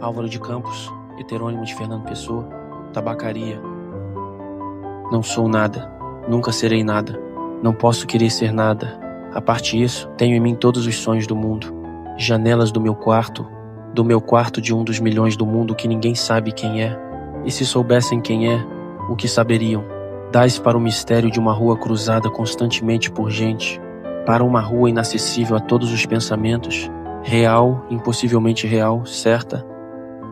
Álvaro de Campos, heterônimo de Fernando Pessoa, tabacaria. Não sou nada, nunca serei nada, não posso querer ser nada. A parte disso, tenho em mim todos os sonhos do mundo. Janelas do meu quarto de um dos milhões do mundo que ninguém sabe quem é. E se soubessem quem é, o que saberiam? Dás para o mistério de uma rua cruzada constantemente por gente, para uma rua inacessível a todos os pensamentos, real, impossivelmente real, certa,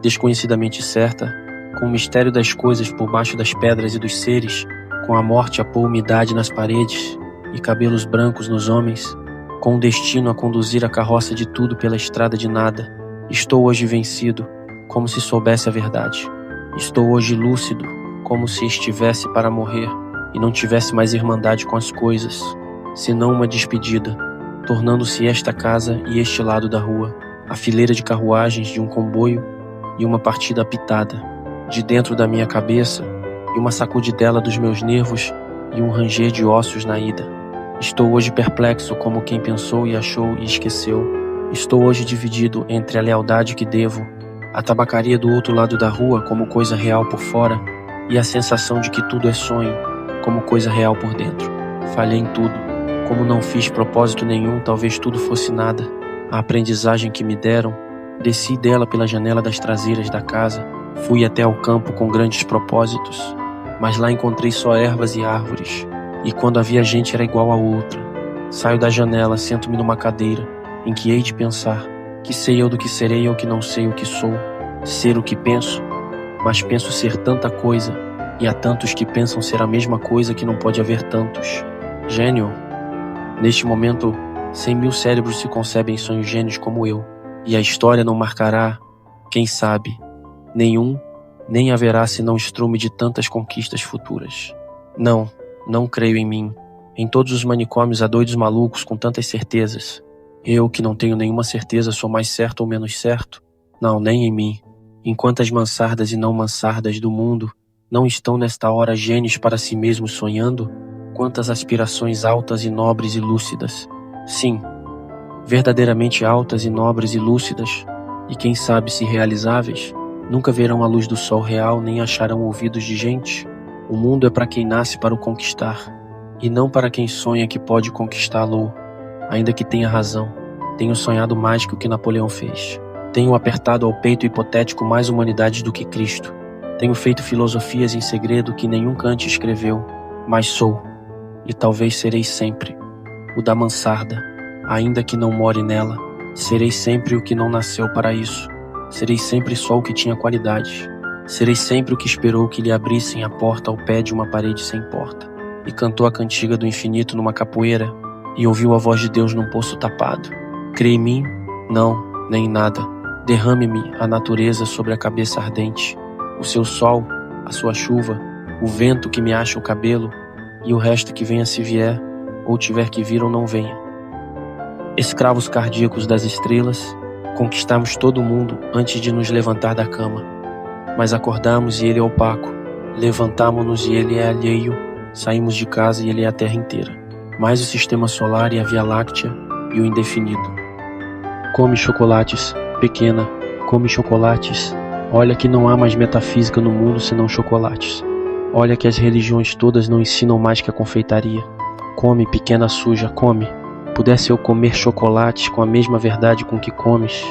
desconhecidamente certa, com o mistério das coisas por baixo das pedras e dos seres, com a morte a pôr umidade nas paredes e cabelos brancos nos homens, com o destino a conduzir a carroça de tudo pela estrada de nada. Estou hoje vencido, como se soubesse a verdade. Estou hoje lúcido, como se estivesse para morrer e não tivesse mais irmandade com as coisas, senão uma despedida, tornando-se esta casa e este lado da rua, a fileira de carruagens de um comboio e uma partida apitada, de dentro da minha cabeça, e uma sacudidela dos meus nervos e um ranger de ossos na ida. Estou hoje perplexo como quem pensou e achou e esqueceu. Estou hoje dividido entre a lealdade que devo, a tabacaria do outro lado da rua como coisa real por fora, e a sensação de que tudo é sonho, como coisa real por dentro. Falhei em tudo. Como não fiz propósito nenhum, talvez tudo fosse nada. A aprendizagem que me deram, desci dela pela janela das traseiras da casa, fui até ao campo com grandes propósitos, mas lá encontrei só ervas e árvores, e quando havia gente era igual a outra. Saio da janela, sento-me numa cadeira, em que hei de pensar, que sei eu do que serei ou que não sei o que sou, ser o que penso, mas penso ser tanta coisa, e há tantos que pensam ser a mesma coisa que não pode haver tantos. Gênio? Neste momento, 100.000 cérebros se concebem em sonhos gênios como eu, e a história não marcará, quem sabe, nenhum, nem haverá senão estrume de tantas conquistas futuras. Não creio em mim. Em todos os manicômios há doidos malucos com tantas certezas. Eu, que não tenho nenhuma certeza, sou mais certo ou menos certo? Não, nem em mim. Enquanto as mansardas e não mansardas do mundo não estão nesta hora gênios para si mesmos sonhando, quantas aspirações altas e nobres e lúcidas. Sim, verdadeiramente altas e nobres e lúcidas, e quem sabe se realizáveis, nunca verão a luz do sol real nem acharão ouvidos de gente. O mundo é para quem nasce para o conquistar, e não para quem sonha que pode conquistá-lo. Ainda que tenha razão, tenho sonhado mais que o que Napoleão fez. Tenho apertado ao peito hipotético mais humanidades do que Cristo. Tenho feito filosofias em segredo que nenhum Kant escreveu, mas sou, e talvez serei sempre, o da mansarda, ainda que não more nela. Serei sempre o que não nasceu para isso. Serei sempre só o que tinha qualidade. Serei sempre o que esperou que lhe abrissem a porta ao pé de uma parede sem porta, e cantou a cantiga do infinito numa capoeira, e ouviu a voz de Deus num poço tapado. Crê em mim? Não, nem em nada. Derrame-me a natureza sobre a cabeça ardente, o seu sol, a sua chuva, o vento que me acha o cabelo, e o resto que venha se vier, ou tiver que vir ou não venha. Escravos cardíacos das estrelas, conquistamos todo o mundo antes de nos levantar da cama. Mas acordamos e ele é opaco, levantamo-nos e ele é alheio, saímos de casa e ele é a terra inteira. Mais o sistema solar e a Via Láctea e o indefinido. Come chocolates, pequena, come chocolates. Olha que não há mais metafísica no mundo senão chocolates. Olha que as religiões todas não ensinam mais que a confeitaria. Come, pequena suja, come. Pudesse eu comer chocolates com a mesma verdade com que comes.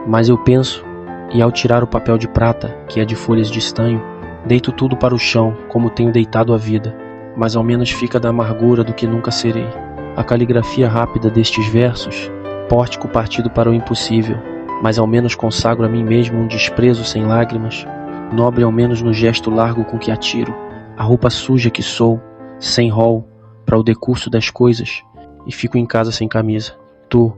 Mas eu penso, e ao tirar o papel de prata, que é de folhas de estanho, deito tudo para o chão, como tenho deitado a vida. Mas ao menos fica da amargura do que nunca serei. A caligrafia rápida destes versos, pórtico partido para o impossível, mas ao menos consagro a mim mesmo um desprezo sem lágrimas, nobre ao menos no gesto largo com que atiro, a roupa suja que sou, sem rol, para o decurso das coisas, e fico em casa sem camisa. Tu,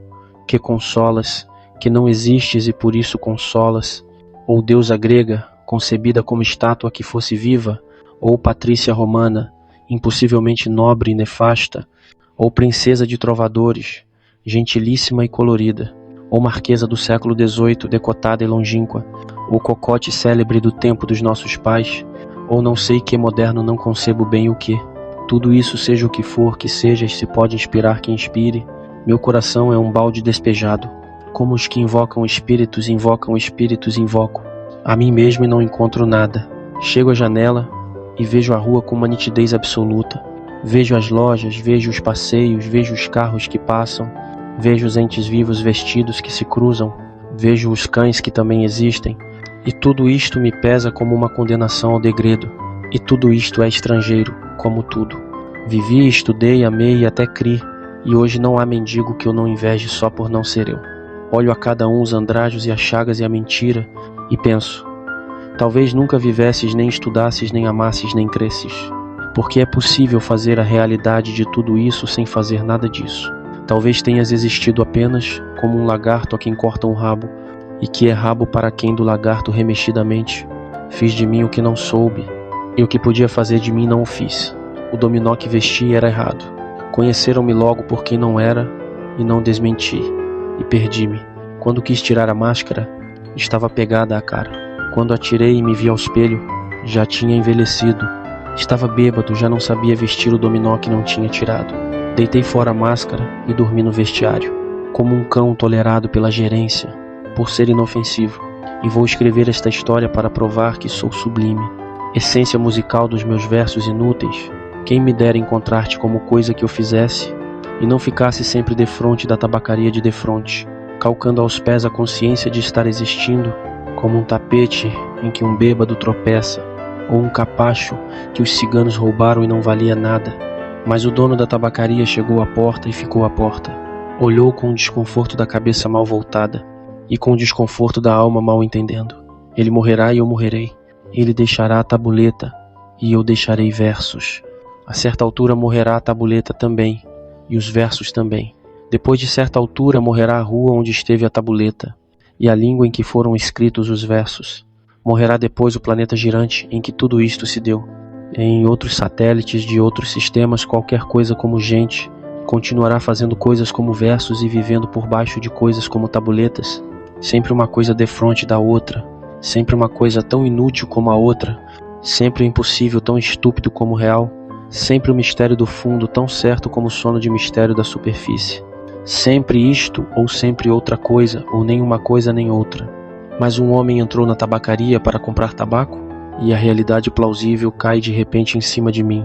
que consolas, que não existes e por isso consolas, ou deusa grega, concebida como estátua que fosse viva, ou patrícia romana, impossivelmente nobre e nefasta, ou princesa de trovadores, gentilíssima e colorida, ou marquesa do século XVIII, decotada e longínqua, ou cocote célebre do tempo dos nossos pais, ou não sei que moderno não concebo bem o que. Tudo isso, seja o que for que sejas, se pode inspirar quem inspire. Meu coração é um balde despejado. Como os que invocam espíritos, invoco. A mim mesmo e não encontro nada. Chego à janela e vejo a rua com uma nitidez absoluta. Vejo as lojas, vejo os passeios, vejo os carros que passam, vejo os entes vivos vestidos que se cruzam, vejo os cães que também existem, e tudo isto me pesa como uma condenação ao degredo, e tudo isto é estrangeiro, como tudo. Vivi, estudei, amei e até criei, e hoje não há mendigo que eu não inveje só por não ser eu. Olho a cada um os andrajos e as chagas e a mentira, e penso, talvez nunca vivesses, nem estudasses, nem amasses, nem cresces, porque é possível fazer a realidade de tudo isso sem fazer nada disso. Talvez tenhas existido apenas como um lagarto a quem corta um rabo, e que é rabo para quem do lagarto remexidamente. Fiz de mim o que não soube, e o que podia fazer de mim não o fiz. O dominó que vesti era errado. Conheceram-me logo por quem não era, e não desmenti, e perdi-me. Quando quis tirar a máscara, estava pegada à cara. Quando atirei e me vi ao espelho, já tinha envelhecido. Estava bêbado, já não sabia vestir o dominó que não tinha tirado. Deitei fora a máscara e dormi no vestiário, como um cão tolerado pela gerência, por ser inofensivo. E vou escrever esta história para provar que sou sublime. Essência musical dos meus versos inúteis. Quem me dera encontrar-te como coisa que eu fizesse, e não ficasse sempre defronte da tabacaria de defronte, calcando aos pés a consciência de estar existindo, como um tapete em que um bêbado tropeça, ou um capacho que os ciganos roubaram e não valia nada. Mas o dono da tabacaria chegou à porta e ficou à porta. Olhou com o desconforto da cabeça mal voltada e com o desconforto da alma mal entendendo. Ele morrerá e eu morrerei. Ele deixará a tabuleta e eu deixarei versos. A certa altura morrerá a tabuleta também e os versos também. Depois de certa altura morrerá a rua onde esteve a tabuleta e a língua em que foram escritos os versos. Morrerá depois o planeta girante em que tudo isto se deu. Em outros satélites de outros sistemas, qualquer coisa como gente continuará fazendo coisas como versos e vivendo por baixo de coisas como tabuletas. Sempre uma coisa defronte da outra, sempre uma coisa tão inútil como a outra, sempre o impossível tão estúpido como o real, sempre o mistério do fundo tão certo como o sono de mistério da superfície. Sempre isto ou sempre outra coisa, ou nem uma coisa nem outra. Mas um homem entrou na tabacaria para comprar tabaco? E a realidade plausível cai de repente em cima de mim.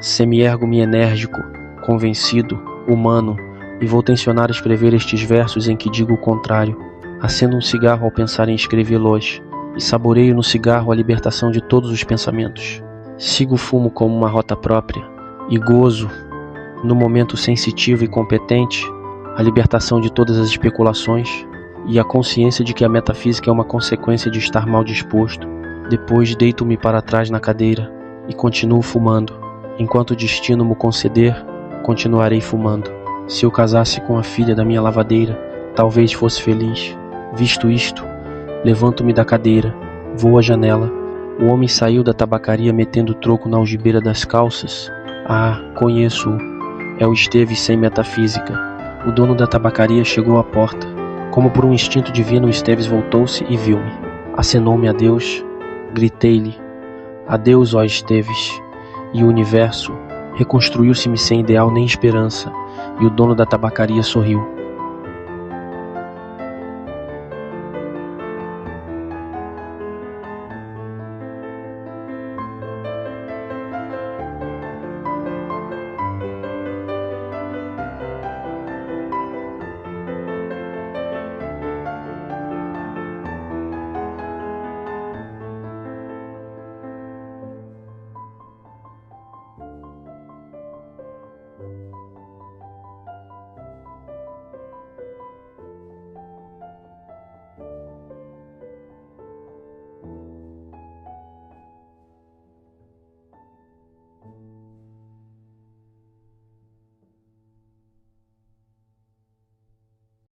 Semi-ergo-me enérgico, convencido, humano, e vou tensionar escrever estes versos em que digo o contrário. Acendo um cigarro ao pensar em escrevê-los, e saboreio no cigarro a libertação de todos os pensamentos. Sigo o fumo como uma rota própria, e gozo, no momento sensitivo e competente, a libertação de todas as especulações, e a consciência de que a metafísica é uma consequência de estar mal disposto. Depois deito-me para trás na cadeira e continuo fumando. Enquanto o destino me conceder, continuarei fumando. Se eu casasse com a filha da minha lavadeira, talvez fosse feliz. Visto isto, levanto-me da cadeira, vou à janela. O homem saiu da tabacaria metendo o troco na algibeira das calças. Ah, conheço-o. É o Esteves sem metafísica. O dono da tabacaria chegou à porta. Como por um instinto divino, o Esteves voltou-se e viu-me. Acenou-me adeus. Gritei-lhe, adeus, ó Esteves, e o universo reconstruiu-se-me sem ideal nem esperança, e o dono da tabacaria sorriu.